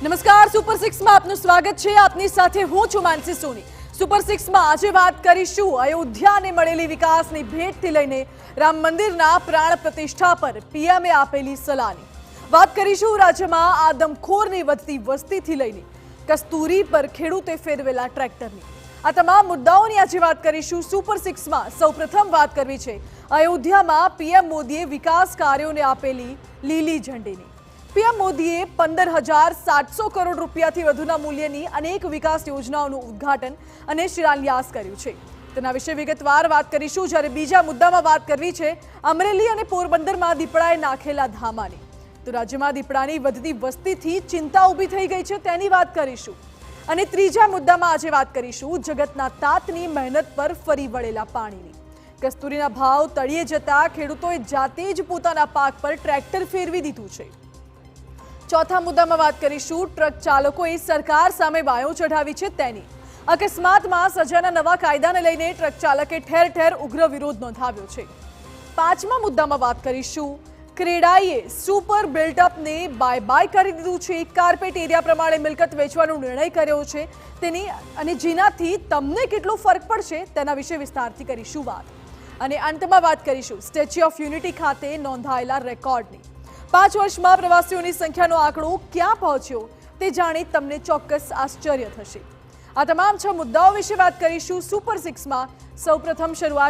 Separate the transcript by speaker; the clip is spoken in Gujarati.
Speaker 1: નમસ્કાર, સુપર 6 માં આપનું સ્વાગત છે। આપની સાથે હું છું માનસી સોની। સુપર 6 માં આજે વાત કરીશું અયોધ્યાને મળેલી વિકાસની ભેટથી લઈને રામ મંદિરના પ્રાણ પ્રતિષ્ઠા પર પીએમએ આપેલી સલાહની વાત કરીશું। રાજ્યમાં આદમખોરની વધતી વસ્તીથી લઈને કસ્તુરી પર ખેડૂતે ફેરવેલા ટ્રેક્ટરની આ તમામ મુદ્દાઓની આજે વાત કરીશું। સુપર 6 માં સૌપ્રથમ વાત કરવી છે અયોધ્યામાં પીએમ મોદીએ વિકાસ કાર્યોને આપેલી લીલી ઝંડીની। પીએમ મોદીએ 15,700 કરોડ રૂપિયાથી વધુના મૂલ્યની અનેક વિકાસ યોજનાઓનું ઉદ્ઘાટન અને શિલાન્યાસ કર્યું છે। તેના વિશે વિગતવાર વાત કરીશું। જ્યારે બીજા મુદ્દામાં વાત કરવી છે અમરેલી અને પોરબંદરમાં દીપડાએ નાખેલા ધામાની। તો રાજ્યમાં દીપડાની વધતી વસ્તીથી ચિંતા ઊભી થઈ ગઈ છે, તેની વાત કરીશું। અને ત્રીજા મુદ્દામાં આજે વાત કરીશું જગતના તાતની મહેનત પર ફરી વળેલા પાણીની। કસ્તુરીના ભાવ તળિયે જતા ખેડૂતોએ જાતે જ પોતાના પાક પર ટ્રેક્ટર ફેરવી દીધું છે। ચોથા મુદ્દામાં વાત કરીશું ટ્રક ચાલકોએ સરકાર સામે બાયો ચઢાવી છે તેની। અકસ્માતમાં સજાના નવા કાયદાને લઈને ટ્રક ચાલકે ઠેર ઠેર ઉગ્ર વિરોધ નોંધાવ્યો છે। પાંચમા મુદ્દામાં વાત કરીશું ક્રેડાઈએ સુપર બિલ્ટઅપને બાય બાય કરી દીધું છે। કાર્પેટ એરિયા પ્રમાણે મિલકત વેચવાનો નિર્ણય કર્યો છે તેની અને જેનાથી તમને કેટલો ફરક પડશે તેના વિશે વિસ્તારથી કરીશું વાત। અને અંતમાં વાત કરીશું સ્ટેચ્યુ ઓફ યુનિટી ખાતે નોંધાયેલા રેકોર્ડની। 5 વર્ષમાં પ્રવાસીઓની સંખ્યાનો આંકડો ક્યાં પહોંચ્યો તે જાણી તમને ચોક્કસ આશ્ચર્ય થશે। આ તમામ 6 મુદ્દાઓ વિશે વાત કરીશું સુપર 6 માં। સૌપ્રથમ શરૂઆત